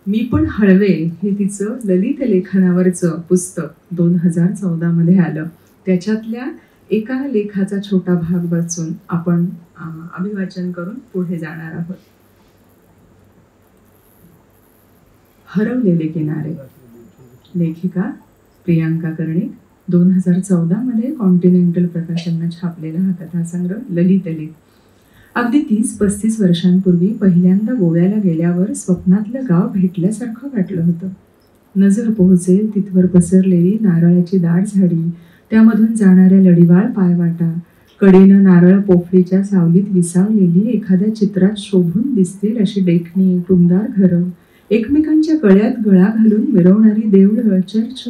मी पण हळवे हे तिचं ललित लेखनावरचं पुस्तक 2014 आलं. त्याच्यातल्या एका लेखाचा छोटा भाग वाचून आपण अभिवाचन करून पुढे जाणार आहोत. हरवलेले किनारे. लेखिका प्रियांका कर्णिक. 2014 कॉन्टिनेंटल प्रकाशनाने छापलेला हा कथासंग्रह ललित लेख. अगदी 30-35 वर्षांपूर्वी पहिल्यांदा गोव्याला गेल्यावर स्वप्नातलं गाव भेटल्यासारखं वाटलं होतं. नजर पोहोचेल तिथवर पसरलेली नारळाची दाट झाडी, त्यामधून जाणाऱ्या लढीवाळ पायवाटा, कडेनं नारळ पोफळीच्या सावलीत विसावलेली एखाद्या चित्रात शोभून दिसतील अशी देखणी टुमदार घरं, एकमेकांच्या गळ्यात गळा घालून मिरवणारी देवळं, चर्च,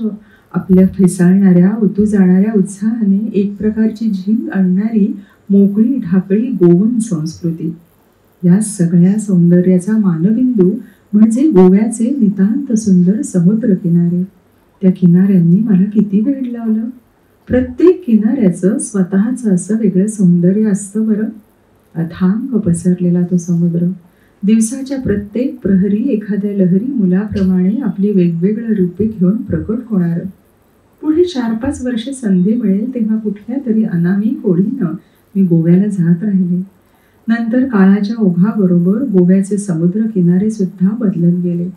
आपल्या फेसाळणाऱ्या उतू जाणाऱ्या उत्साहाने एक प्रकारची झिंग आणणारी मोकळी ढाकळी गोवन संस्कृती. या सगळ्या सौंदर्याचा मानबिंदू म्हणजे गोव्याचे नितांत सुंदर समुद्र किनारे. त्या किनाऱ्यांनी मला किती वेड लावलं. प्रत्येक किनाऱ्याचं स्वतःचं असं वेगळं सौंदर्य असतं बरं. अथांग पसरलेला तो समुद्र, दिवसाच्या प्रत्येक प्रहरी एखाद्या लहरी मुलाप्रमाणे आपली वेगवेगळी रूपे घेऊन प्रकट होणारं. पुढे 4-5 वर्षे संधी मिळेल तेव्हा कुठल्या तरी अनामिक ओढीनं मी गोव्याला जात राहिले. नंतर काळाच्या ओघाबरोबर गोव्याचे समुद्र किनारे सुद्धा बदलत गेले.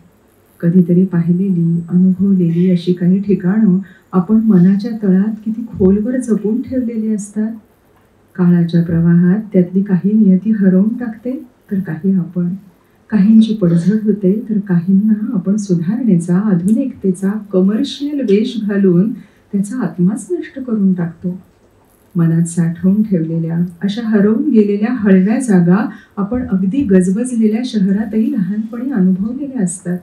कधीतरी पाहिलेली, अनुभवलेली अशी काही ठिकाणं आपण मनाच्या तळात किती खोलवर जपून ठेवलेली असतात. काळाच्या प्रवाहात त्यातली काही नियती हरवून टाकते, तर काही आपण. काहींची पडझड होते, तर काहींना आपण सुधारणेचा, आधुनिकतेचा कमर्शियल वेश घालून त्याचा आत्माच नष्ट करून टाकतो. मनात साठवून ठेवलेल्या अशा हरवून गेलेल्या हळव्या जागा आपण अगदी गजबजलेल्या शहरातही लहानपणी अनुभवलेल्या असतात.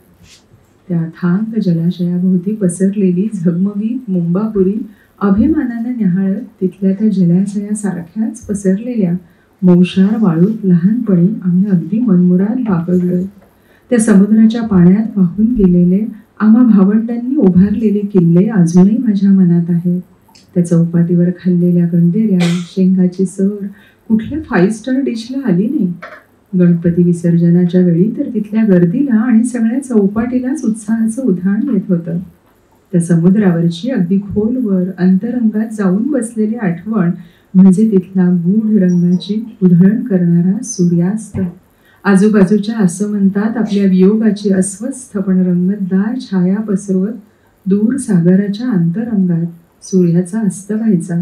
त्या अथांग जलाशयाभोवती पसरलेली झगमगीत मुंबापुरी अभिमानानं न्याहाळत तिथल्या त्या जलाशयासारख्याच पसरलेल्या मौशार वाळूत लहानपणी आम्ही अगदी मनमुराद बागडलोय. त्या समुद्राच्या पाण्यात वाहून गेलेले आम्हा भावंडांनी उभारलेले किल्ले अजूनही माझ्या मनात आहेत. त्या चौपाटीवर खाल्लेल्या गंडेऱ्या, शेंगाची सर कुठल्या 5 स्टार डिशला आली नाही. गणपती विसर्जनाच्या वेळी तर तिथल्या गर्दीला आणि सगळ्या चौपाटीलाच उत्साहाचं उधाण येत होतं. त्या समुद्रावरची अगदी खोलवर अंतरंगात जाऊन बसलेली आठवण म्हणजे तिथला गूढ रंगाची उधळण करणारा सूर्यास्त. आजूबाजूच्या आसमंतात आपल्या वियोगाची अस्वस्थ पण रंगतदार छाया पसरवत दूर सागराच्या अंतरंगात सूर्याचा अस्त व्हायचा.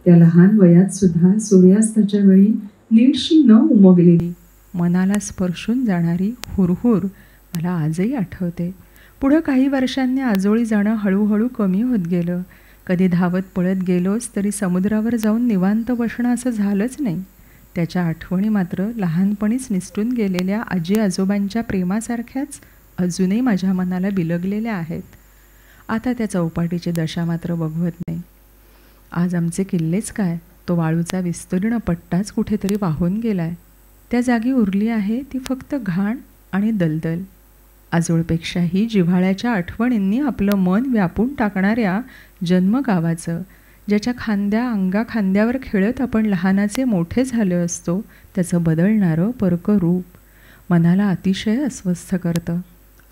त्या लहान वयात सुद्धा सूर्यास्ताच्या वेळी नीटशी न उमगलेली, मनाला स्पर्शून जाणारी हुरहुर मला आजही आठवते. पुढं काही वर्षांनी आजोळी जाणं हळूहळू कमी होत गेलं. कधी धावत पळत गेलोच तरी समुद्रावर जाऊन निवांत बसणं असं झालंच नाही. त्याच्या आठवणी मात्र लहानपणीच निसटून गेलेल्या आजी आजोबांच्या प्रेमासारख्याच अजूनही माझ्या मनाला बिलगलेल्या आहेत. आता त्या चौपाटीची दशा मात्र बघवत नाही. आज आमचे किल्लेच काय, तो वाळूचा विस्तीर्ण पट्टाच कुठेतरी वाहून गेलाय. त्या जागी उरली आहे ती फक्त घाण आणि दलदल. आजोळपेक्षाही जिव्हाळ्याच्या आठवणींनी आपलं मन व्यापून टाकणाऱ्या जन्मगावाचं, ज्याच्या अंगा खांद्यावर खेळत आपण लहानाचे मोठे झाले असतो, त्याचं बदलणारं परकं रूप मनाला अतिशय अस्वस्थ करतं.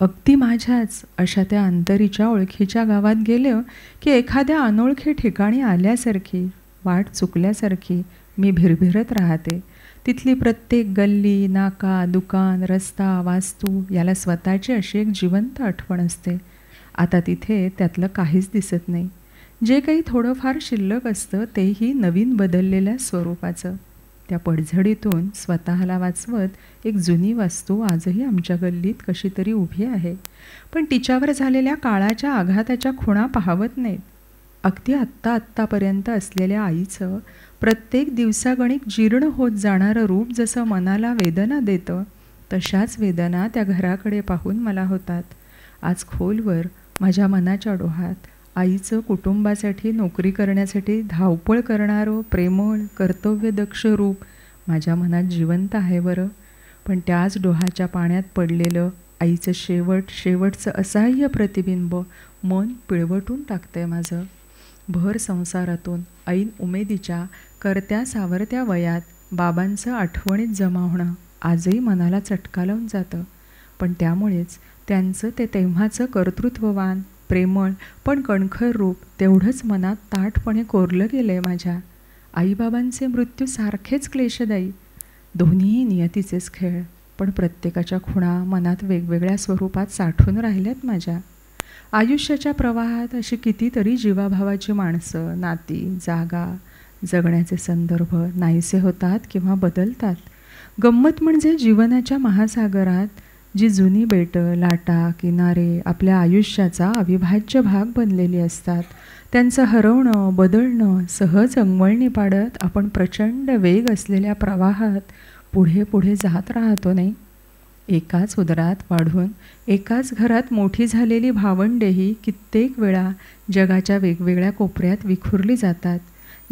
अगदी माझ्याच अशा त्या अंतरीच्या ओळखीच्या गावात गेलं की एखाद्या अनोळखी ठिकाणी आल्यासारखी, वाट चुकल्यासारखी मी भिरभिरत राहते. तिथली प्रत्येक गल्ली, नाका, दुकान, रस्ता, वास्तू याला स्वतःची अशी एक जिवंत आठवण असते. आता तिथे त्यातलं काहीच दिसत नाही. जे काही थोडंफार शिल्लक असतं तेही नवीन बदललेल्या स्वरूपाचं. त्या पडझडीतून स्वतःला वाचवत एक जुनी वास्तू आजही आमच्या गल्लीत कशी तरी उभी आहे, पण तिच्यावर झालेल्या काळाच्या आघाताच्या खुणा पाहवत नाहीत. अगदी आत्तापर्यंत असलेल्या आईचं प्रत्येक दिवसागणिक जीर्ण होत जाणारं रूप जसं मनाला वेदना देतं, तशाच वेदना त्या घराकडे पाहून मला होतात. आज खोलवर माझ्या मनाच्या डोहात आईचं कुटुंबासाठी नोकरी करण्यासाठी धावपळ करणारं प्रेमळ कर्तव्यदक्ष रूप माझ्या मनात जिवंत आहे बरं. पण त्याच डोहाच्या पाण्यात पडलेलं आईचं शेवटचं असह्य प्रतिबिंब मन पिळवटून टाकतंय माझं. भर संसारातून ऐन उमेदीच्या करत्या सावरत्या वयात बाबांचं आठवणीत जमा होणं आजही मनाला चटका लावून जातं. पण त्यामुळेच त्यांचं ते तेव्हाचं कर्तृत्ववान, प्रेमळ पण कणखर रूप तेवढंच मनात ताठपणे कोरलं गेलं आहे माझ्या. आईबाबांचे मृत्यू सारखेच क्लेशदायी, दोन्हीही नियतीचेच खेळ, पण प्रत्येकाच्या खुणा मनात वेगवेगळ्या स्वरूपात साठून राहिल्यात माझ्या. आयुष्याच्या प्रवाहात अशी कितीतरी जीवाभावाची माणसं, नाती, जागा, जगण्याचे संदर्भ नाहीसे होतात किंवा बदलतात. गंमत म्हणजे जीवनाच्या महासागरात जी जुनी बेटं, लाटा, किनारे आपल्या आयुष्याचा अविभाज्य भाग बनलेली असतात, त्यांचं हरवणं, बदलणं सहज अंगवळणी पाडत आपण प्रचंड वेग असलेल्या प्रवाहात पुढे पुढे जात राहतो नाही. एकाच उदरात वाढून एकाच घरात मोठी झालेली भावंडेही कित्येक वेळा जगाच्या वेगवेगळ्या कोपऱ्यात विखुरली जातात.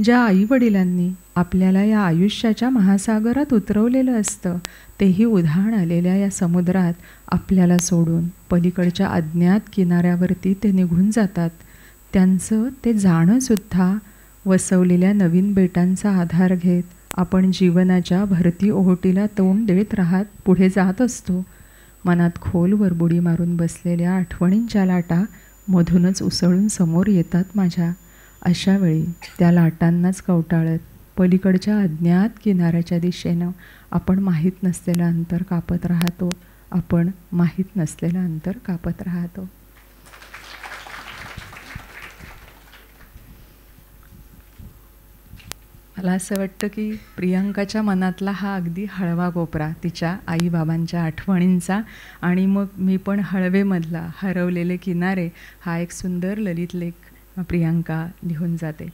ज्या आईवडिलांनी आपल्याला या आयुष्याच्या महासागरात उतरवलेलं असतं, तेही उधाण आलेल्या या समुद्रात आपल्याला सोडून पलीकडच्या अज्ञात किनाऱ्यावरती ते निघून जातात. त्यांचं ते जाणंसुद्धा वसवलेल्या नवीन बेटांचा आधार घेत आपण जीवनाच्या भरती ओहोटीला तोंड देत राहत पुढे जात असतो. मनात खोलवर बुडी मारून बसलेल्या आठवणींच्या लाटा मधूनच उसळून समोर येतात माझ्या. अशा वेळी त्या लाटांनाच कवटाळत पलीकडच्या अज्ञात किनाऱ्याच्या दिशेनं आपण माहीत नसलेलं अंतर कापत राहतो. मला असं वाटतं की प्रियांकाच्या मनातला हा अगदी हळवा कोपरा तिच्या आईबाबांच्या आठवणींचा, आणि मग मी पण हळवेमधला हरवलेले किनारे हा एक सुंदर ललित लेख प्रियांका लिहून जाते.